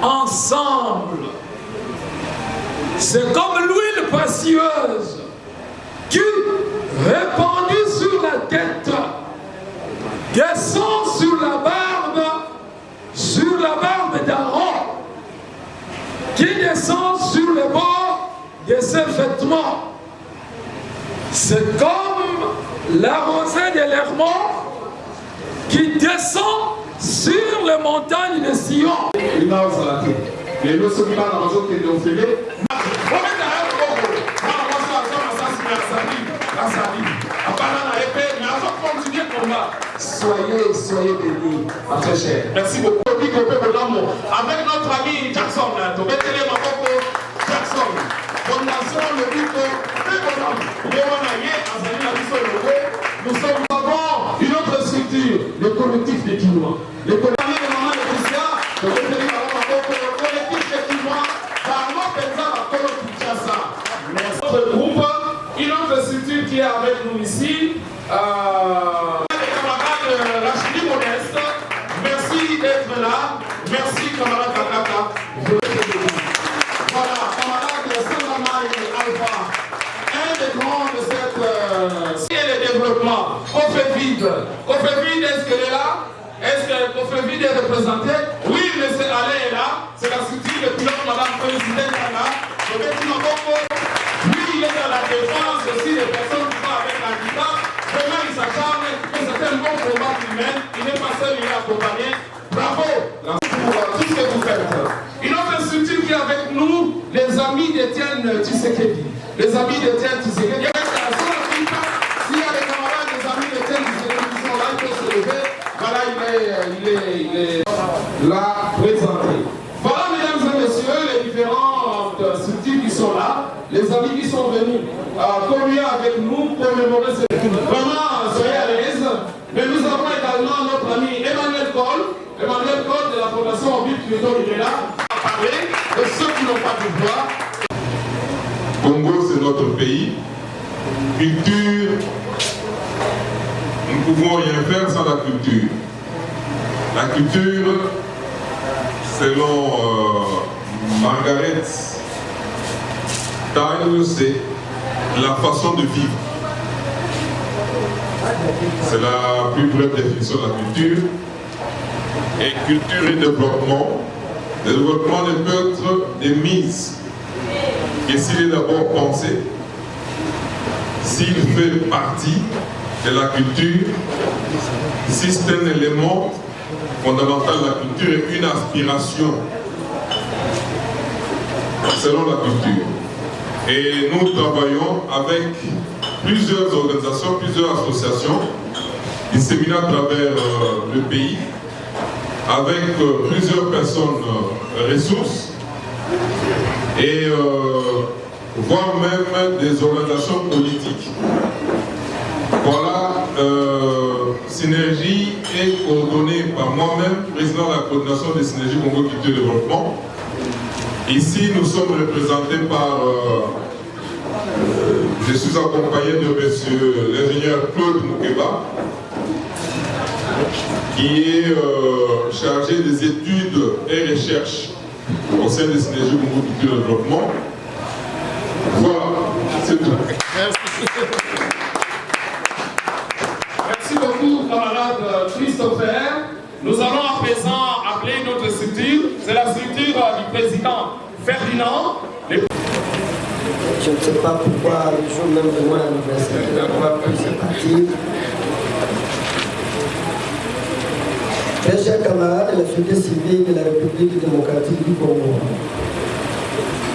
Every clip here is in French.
ensemble. C'est comme l'huile précieuse qui, répandue sur la tête, descend sur la barbe d'Aaron, qui descend sur le bord de ses vêtements. C'est comme la rosée de l'Hermon qui descend sur les montagnes de Sion. Soyez bénis, ma très chère. Merci beaucoup. Avec notre ami Jackson, Jackson, fondation le Bico, nous avons une autre structure, le collectif des Quinois. Le collectif des mamans de Christian, le collectif des Quinois, notre groupe, une autre structure qui est avec nous ici. Rachidi Modeste, merci d'être là. Merci camarade Kakaka. Voilà, camarade Sandama et Alpha. Un des grands de cette le développement. Cofévid, est-ce qu'elle est là? Est-ce que Cofévid est représenté? Oui, M. Alain est là. C'est la structure de pilote, madame présidente est là. Lui, il est dans la défense aussi des personnes qui sont avec handicap. Vraiment, il s'acharne que c'est un bon combat humain. Il n'est pas seul, il est accompagné. Bravo pour tout ce que vous faites. Une autre structure qui est avec nous, les amis d'Étienne Tshisekedi. Les amis d'Étienne Tshisekedi. S'il y a des camarades, des amis d'Étienne Tshisekedi qui sont là, ils peuvent se lever. Voilà, il est là présenté. Voilà, mesdames et messieurs, les différentes structures qui sont là, les amis qui sont venus communier avec nous, commémorer cette journée. Vraiment, soyez à l'aise. Mais nous avons également notre ami Emmanuel Cole de la Fondation Orbit Clinton, il est là, à parler de ceux qui n'ont pas de voix. Congo, c'est notre pays. Culture, nous ne pouvons rien faire sans la culture. La culture, selon Margaret Tyler, c'est la façon de vivre. C'est la plus brève définition de la culture. Et culture et développement. Le développement ne peut être de mise que s'il est d'abord pensé, s'il fait partie de la culture, si c'est un élément fondamental de la culture et une aspiration selon la culture. Et nous travaillons avec plusieurs organisations, plusieurs associations disséminées à travers le pays, avec plusieurs personnes ressources et voire même des organisations politiques. Voilà, Synergie est coordonnée par moi-même, président de la coordination des Synergies Congo Culture et Développement. Ici, nous sommes représentés par, je suis accompagné de monsieur l'ingénieur Claude Moukeba, qui est chargé des études et recherches au sein des Synergies Congo Culture et Développement. Voilà, c'est tout. Merci beaucoup, camarade Christopher. Nous allons à présent appeler notre structure. C'est la structure du président Ferdinand. Je ne sais pas pourquoi le jour même de mon anniversaire, on va plus se partir. Très chers camarades de la société civile de la République démocratique du Congo,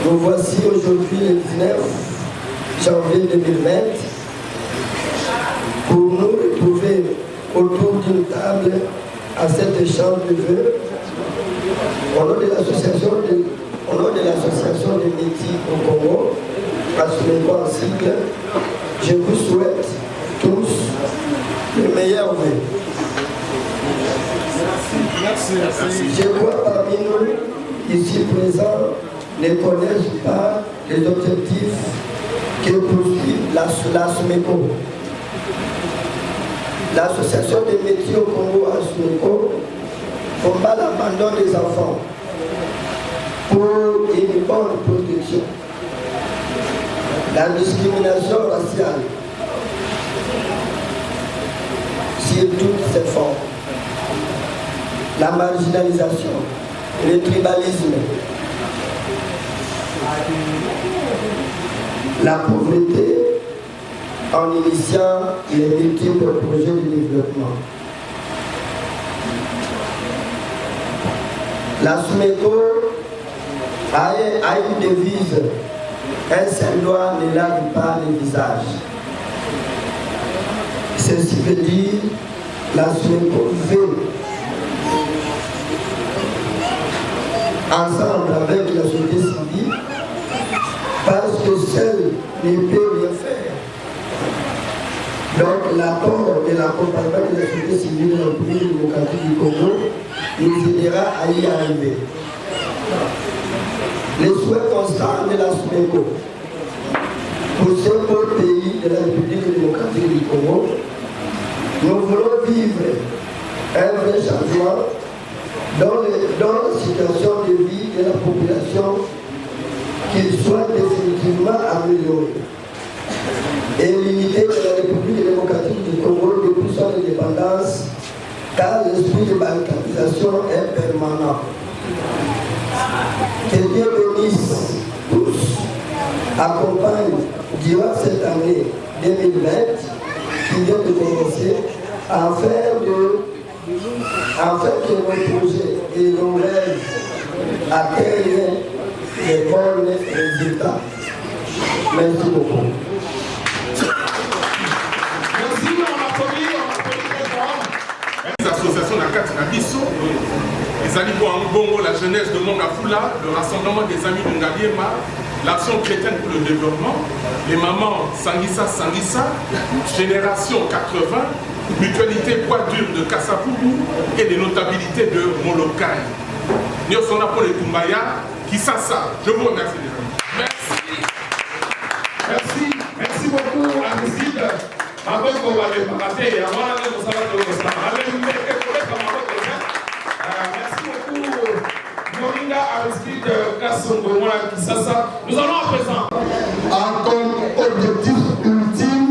nous voici aujourd'hui le 19 janvier 2020 pour nous retrouver autour d'une table à cet échange de vœux au nom de l'association des métiers au Congo, assurément en cycle. Je vous souhaite tous le meilleur vœu. Je vois parmi nous ici présents ne connaissent pas les objectifs que poursuit la SMECO. L'association des métiers au Congo, SMECO, combat l'abandon des enfants. pour une bonne protection. La discrimination raciale, sur toutes ses formes, la marginalisation, le tribalisme, la pauvreté en initiant les multiples projets de développement. La SUMECO a une devise, un seul doigt ne lave pas le visage. Ceci veut dire la SUMECO veut, ensemble avec la société civile, parce que seul ne peut rien faire. Donc l'apport et l'accompagnement de la société civile dans le pays démocratique du Congo nous aidera à y arriver. Les souhaits constants de la SUMECO pour ce beau pays de la République démocratique du Congo, nous voulons vivre un vrai changement dans la situation de vie de la population, qu'il soit définitivement amélioré. Et l'unité de la République démocratique du Congo depuis son indépendance, car l'esprit de balkanisation est permanent. Que Dieu bénisse tous, accompagne durant cette année 2020 qui vient de commencer, afin que nos projets et nos rêves atteignent les bons résultats. Merci beaucoup. Merci, on applaudit très fort. Les associations de la carte Nabiso, les amis Bongo, la jeunesse de Mongafula, le rassemblement des amis de Ngaliema, l'action chrétienne pour le développement, les mamans Sangissa, Génération 80, Mutualité Poids Dur de Kassapougou et les notabilités de Molokai. Nous sommes là pour les Kumbaya, Kisasa. Je vous remercie les amis. Merci. Merci. Merci beaucoup, Aristide. Maboko wale pakate, awana ne musala de musala. Allez, nous mettez pour les camarades. Merci beaucoup, Moringa Aristide Kassongo Kisasa. Nous allons à présent. A comme objectif ultime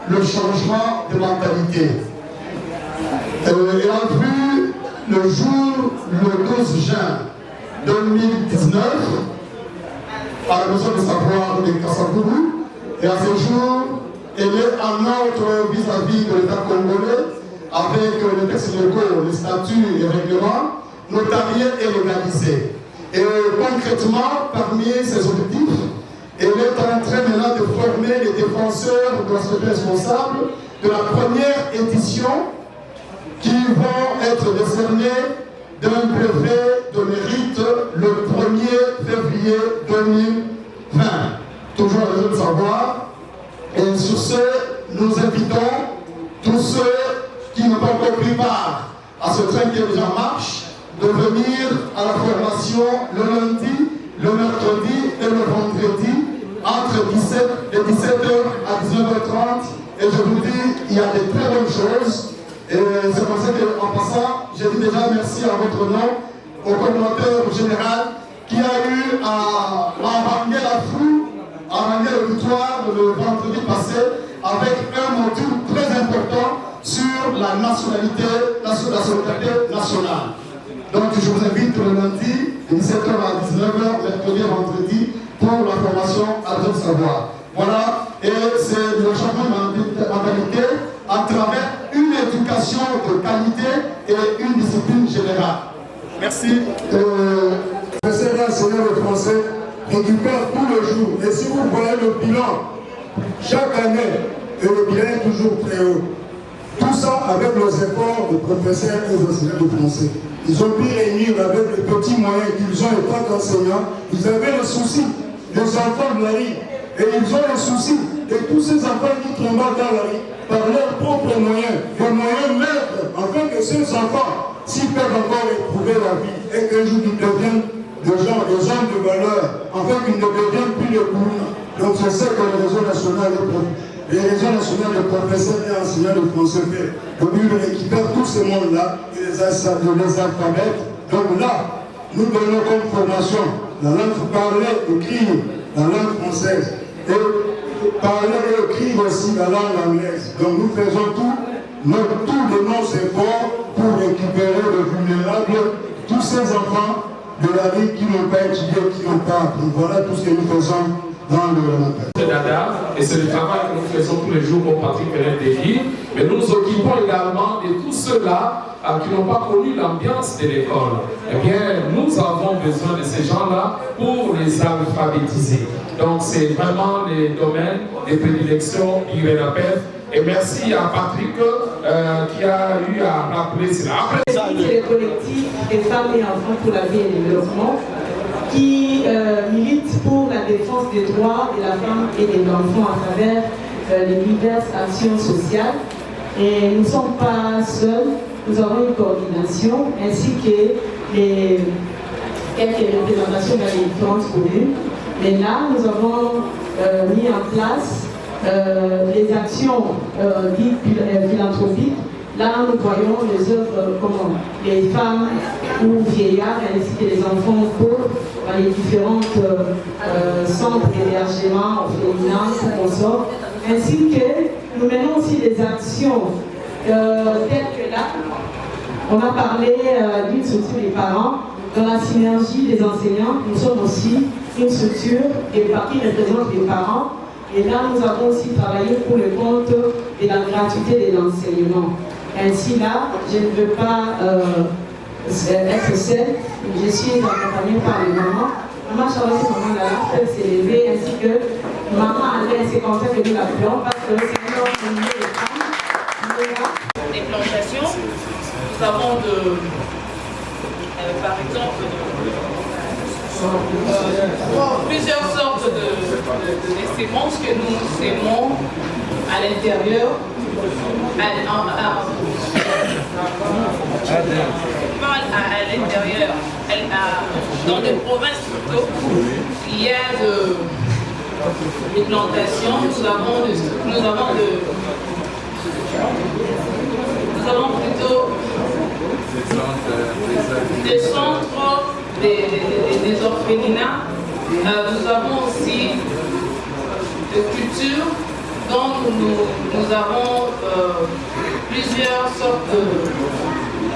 le changement de mentalité. Ayant vu le jour, le 12 juin 2019, à la maison de savoir de Kassapougou, et à ce jour, elle est en ordre vis-à-vis de l'État congolais, avec les textes légaux, les statuts et règlements, notariés et légalisés. Et concrètement, parmi ces objectifs, elle est en train maintenant de former les défenseurs de la société responsable de la première édition qui vont être décernés d'un brevet de mérite le 1er février 2020. Toujours à la de savoir. Et sur ce, nous invitons tous ceux qui n'ont pas encore pris part à ce train qui est déjà en marche de venir à la formation le lundi, le mercredi et le vendredi entre 17h à 19h30. Et je vous dis, il y a des très bonnes choses. Et c'est pour ça qu'en passant, je dis déjà merci à votre nom, au coordinateur général qui a eu à ramener la foule, à ramener le victoire le vendredi passé avec un module très important sur la nationalité, la solidarité nationale. Donc je vous invite le lundi, de 17h à 19h, mercredi et vendredi, pour la formation à de savoir. Voilà, et c'est le changement de mentalité à travers une éducation de qualité et une discipline générale. Merci. Le Seigneur le français récupère tous les jours. Et si vous voyez le bilan, chaque année, et le bilan est toujours très haut. Tout ça avec les efforts des professeurs et des enseignants de français. Ils ont pu réunir avec les petits moyens qu'ils ont en tant qu'enseignants. Ils avaient le souci des enfants de la rue. Et ils ont le souci de tous ces enfants qui tombent dans la rue par leurs propres moyens, des moyens maîtres, afin que ces enfants, s'ils peuvent encore éprouver la vie et qu'un jour ils deviennent des gens de valeur, afin qu'ils ne deviennent plus les clowns. Donc c'est ça que le réseau national de professeurs et enseignants de français fait. Donc ils récupèrent tous ces mondes-là, ils les alphabètes. Donc là, nous donnons comme formation la langue parlée, écrire la langue française et parler et écrire aussi la langue anglaise. Donc nous faisons tous les nos efforts pour récupérer les vulnérables, tous ces enfants de la vie qui n'ont pas étudié, qui n'ont pas appris. Voilà tout ce que nous faisons dans le Dada, et c'est le travail que nous faisons tous les jours, mon Patrick venait de dire, mais nous nous occupons également de tous ceux-là qui n'ont pas connu l'ambiance de l'école. Eh bien, nous avons besoin de ces gens-là pour les alphabétiser. Donc, c'est vraiment les domaines de prédilection du RENAPEF. Et merci à Patrick qui a eu à rappeler cela. C'est le collectif des femmes et enfants pour la vie et le développement qui milite pour la défense des droits de la femme et de l'enfant à travers les diverses actions sociales. Et nous ne sommes pas seuls, nous avons une coordination ainsi que les quelques représentations dans les différentes communes. Et là, nous avons mis en place les actions dites philanthropiques. Là, nous voyons les œuvres comme les femmes ou vieillards ainsi que les enfants pauvres dans les différentes centres d'hébergement féminin pour consorts. Ainsi que nous menons aussi des actions telles que là, on a parlé d'une structure des parents. Dans la synergie des enseignants, nous sommes aussi une structure qui représente les parents. Et là, nous avons aussi travaillé pour le compte de la gratuité de l'enseignement. Ainsi là, je ne veux pas être seule, je suis accompagnée par les mamans. Maman Charlotte et maman Lala peuvent s'élever, ainsi que maman Alain, c'est comme ça que nous l'appelons, parce que c'est un ordre de femmes. Des plantations, nous avons par exemple, plusieurs sortes de sémences que nous sémons à l'intérieur, à l'intérieur, dans des provinces plutôt, il y a des plantations, nous avons plutôt des centres des orphelinats. Nous avons aussi de culture, donc nous avons plusieurs sortes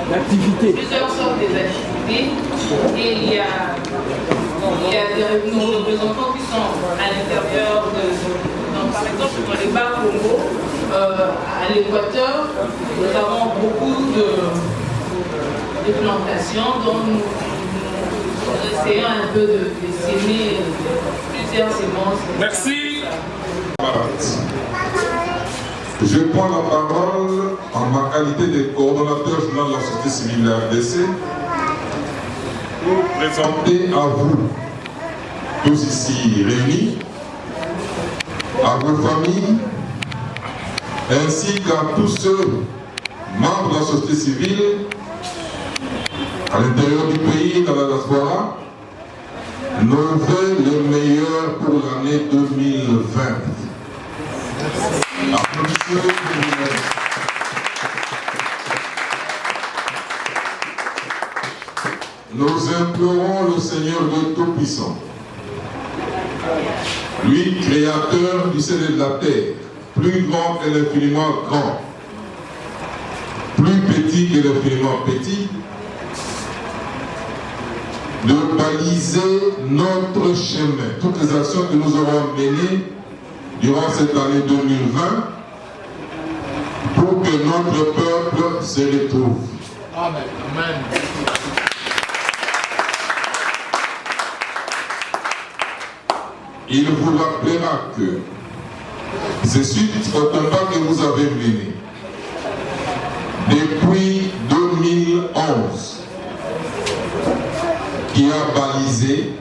d'activités. Et il y a nos représentants qui sont à l'intérieur donc, par exemple, dans les bas Congo, à l'Équateur, nous avons beaucoup de plantations dont nous essayons un peu de s'aimer plusieurs semences. Merci. Je prends la parole en ma qualité de coordonnateur général de la société civile de la RDC pour présenter à vous, tous ici réunis, à vos familles, ainsi qu'à tous ceux membres de la société civile à l'intérieur du pays, dans la diaspora, nos vœux les meilleurs pour l'année 2020. Applaudissements. Nous implorons le Seigneur de Tout-Puissant, lui, créateur du ciel et de la terre, plus grand que l'infiniment grand, plus petit que l'infiniment petit, de baliser notre chemin, toutes les actions que nous aurons menées durant cette année 2020 pour que notre peuple se retrouve. Amen. Amen. Il vous rappellera que c'est suite au combat que vous avez mené depuis 2011 qui a balisé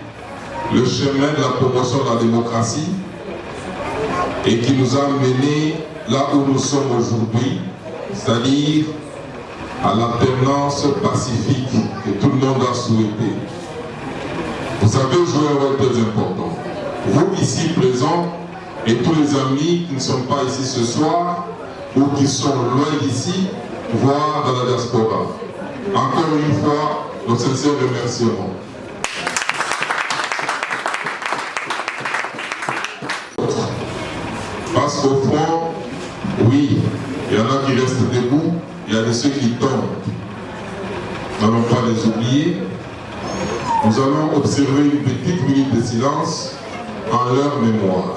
le chemin de la promotion de la démocratie et qui nous a menés là où nous sommes aujourd'hui, c'est-à-dire à l'alternance pacifique que tout le monde a souhaité. Vous avez joué un rôle très important. Vous ici présents et tous les amis qui ne sont pas ici ce soir ou qui sont loin d'ici, voire dans la diaspora. Encore une fois, nos sincères remerciements. Parce qu'au front, oui, il y en a qui restent debout, il y a de ceux qui tombent. N'allons pas les oublier. Nous allons observer une petite minute de silence en leur mémoire.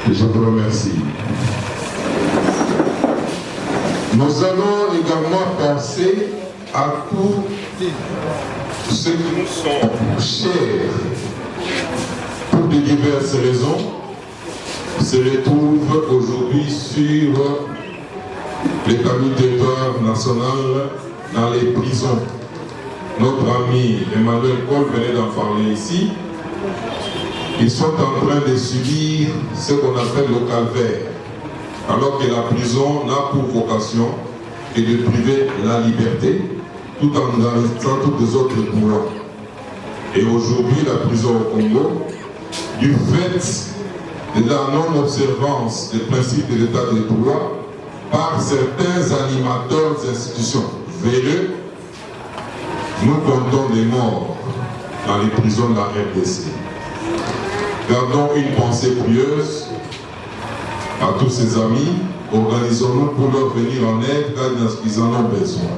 Je vous remercie. Nous allons également penser à tous ceux qui nous sont chers pour de diverses raisons se retrouvent aujourd'hui sur l'étendue du territoire national dans les prisons. Notre ami Emmanuel Paul venait d'en parler ici. Ils sont en train de subir ce qu'on appelle le calvaire, alors que la prison n'a pour vocation que de priver la liberté tout en gardant tous les autres droits. Et aujourd'hui, la prison au Congo, du fait de la non-observance des principes de l'état de droit par certains animateurs des institutions véreux, nous comptons des morts dans les prisons de la RDC. Gardons une pensée pieuse à tous ces amis, organisons-nous pour leur venir en aide dans ce qu'ils en ont besoin.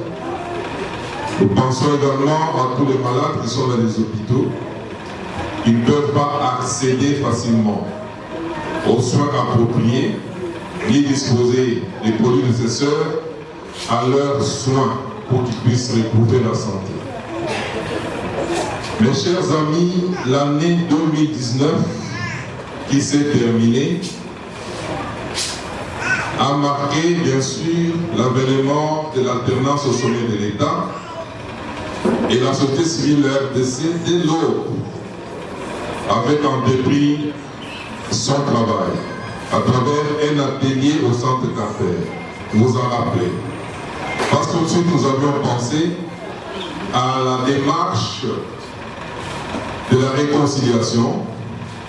Nous pensons également à tous les malades qui sont dans les hôpitaux. Ils ne peuvent pas accéder facilement aux soins appropriés, ni disposer des produits nécessaires à leurs soins pour qu'ils puissent retrouver la santé. Mes chers amis, l'année 2019 qui s'est terminée a marqué bien sûr l'avènement de l'alternance au sommet de l'État et la société civile RDC dès l'aube avait entrepris son travail à travers un atelier au centre Carter. Vous en rappelez. Parce qu'ensuite nous avions pensé à la démarche de la réconciliation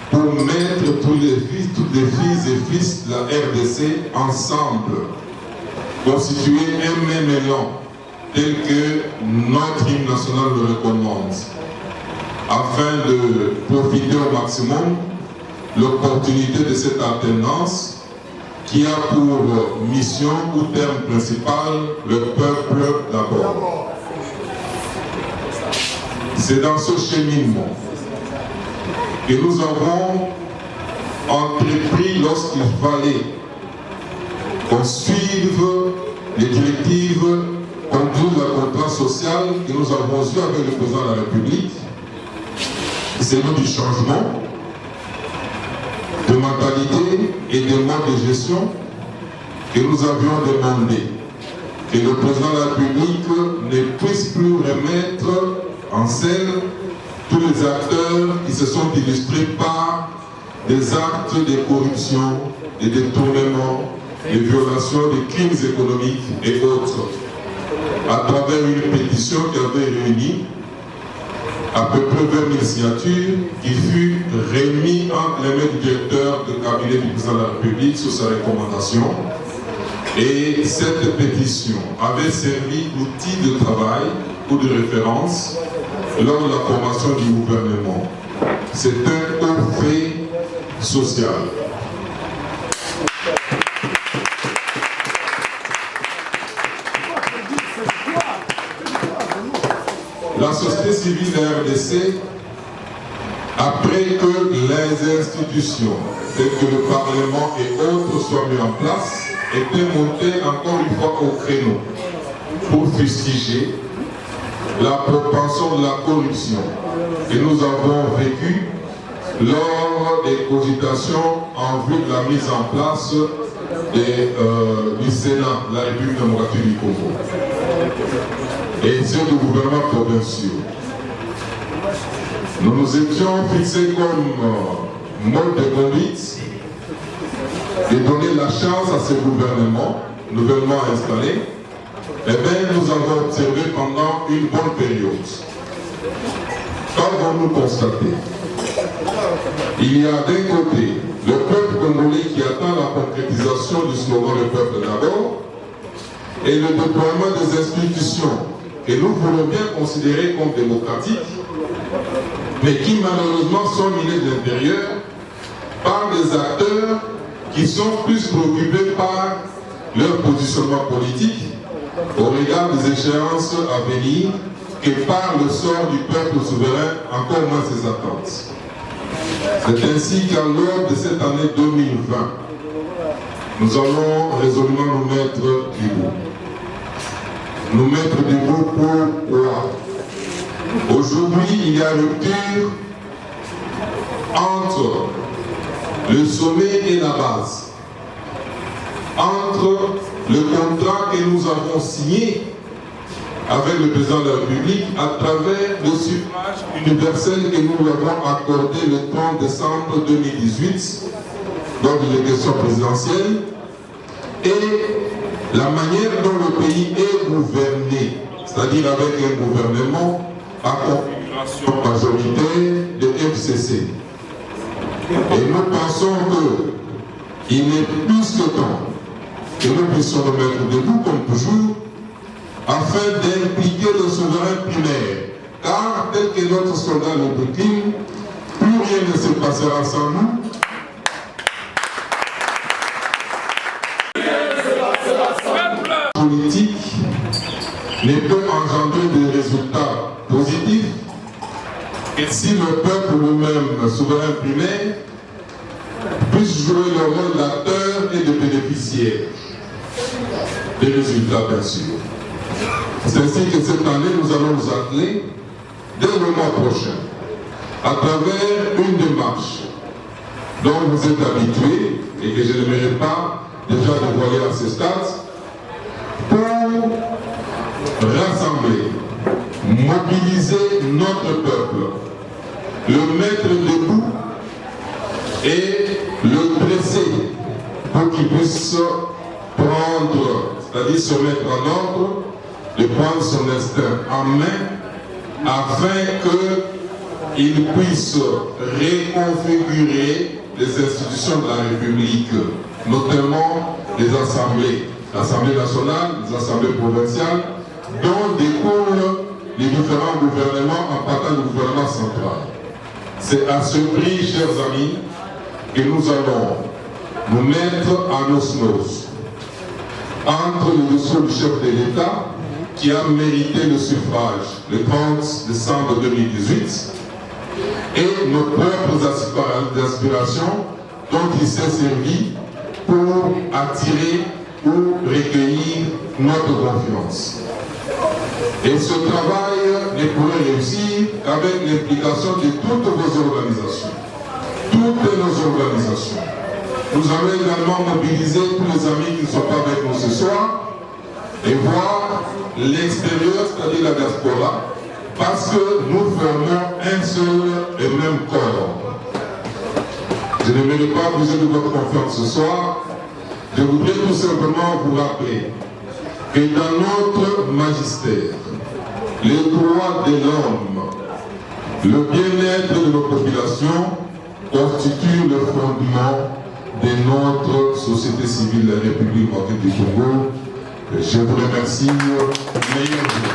pour mettre toutes les filles et fils de la RDC ensemble, constituer un même élan tel que notre hymne national le recommande, afin de profiter au maximum l'opportunité de cette alternance qui a pour mission ou terme principal le peuple d'abord. C'est dans ce cheminement que nous avons entrepris lorsqu'il fallait qu'on suive les directives conduites de la contrat social que nous avons eu avec le président de la République. C'est nous du changement de mentalité et de mode de gestion que nous avions demandé que le président de la République ne puisse plus remettre en scène tous les acteurs qui se sont illustrés par des actes de corruption, de détournement, de violations, de crimes économiques et autres, à travers une pétition qui avait réuni à peu près 20 000 signatures qui fut remis entre les mains du directeur de cabinet du président de la République sous sa recommandation. Et cette pétition avait servi d'outil de travail ou de référence lors de la formation du gouvernement. C'est un haut fait social. La société civile de la RDC, après que les institutions telles que le Parlement et autres soient mis en place, était montée encore une fois au créneau pour fustiger la propension de la corruption que nous avons vécue lors des cogitations en vue de la mise en place du Sénat, la République démocratique du Congo, et ceux du gouvernement provincial. Nous nous étions fixés comme mode de conduite de donner la chance à ce gouvernement nouvellement installé. Eh bien, nous avons observé pendant une bonne période. Qu'avons-nous constaté? Il y a d'un côté le peuple congolais qui attend la concrétisation du slogan « Le peuple d'abord », et le déploiement des institutions que nous voulons bien considérer comme démocratiques, mais qui malheureusement sont minés de l'intérieur par des acteurs qui sont plus préoccupés par leur positionnement politique au regard des échéances à venir que par le sort du peuple souverain, encore moins ses attentes. C'est ainsi qu'à l'aube de cette année 2020, nous allons résolument nous mettre debout. Nous mettre debout pourquoi? Aujourd'hui, il y a rupture entre le sommet et la base, entre le contrat que nous avons signé avec le président de la République à travers le suffrage universel que nous lui avons accordé le 30 décembre 2018 lors de l'élection présidentielle et la manière dont le pays est gouverné, c'est-à-dire avec un gouvernement à configuration majoritaire de FCC. Et nous pensons qu'il est plus que temps que nous puissions nous mettre debout comme toujours afin d'impliquer le souverain primaire. Car tel que notre slogan le décline, plus rien ne se passera sans nous. La politique ne peut engendrer des résultats positifs que si le peuple lui-même, souverain primaire, puisse jouer le rôle d'acteur et de bénéficiaire des résultats, bien sûr. C'est ainsi que cette année, nous allons nous atteler, dès le mois prochain, à travers une démarche dont vous êtes habitués et que je n'aimerais pas déjà dévoiler à ce stade, pour rassembler, mobiliser notre peuple, le mettre debout et le dresser pour qu'il puisse prendre, c'est-à-dire se mettre en ordre, de prendre son destin en main afin qu'il puisse reconfigurer les institutions de la République, notamment les assemblées, l'Assemblée nationale, les assemblées provinciales, dont découlent les différents gouvernements en partant du gouvernement central. C'est à ce prix, chers amis, que nous allons nous mettre en osmose entre le discours du chef de l'État qui a mérité le suffrage le 30 décembre 2018 et nos propres aspirations dont il s'est servi pour attirer ou recueillir notre confiance. Et ce travail ne pourrait réussir qu'avec l'implication de toutes vos organisations, toutes nos organisations. Nous allons également mobiliser tous les amis qui ne sont pas avec nous ce soir et voir l'extérieur, c'est-à-dire la diaspora, parce que nous formons un seul et même corps. Je ne vais pas abuser de votre confiance ce soir. Je voudrais tout simplement vous rappeler que dans notre magistère, les droits de l'homme, le bien-être de nos populations constituent le fondement de notre société civile de la République démocratique du Congo. Je vous remercie. Meilleur jour.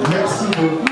Merci beaucoup.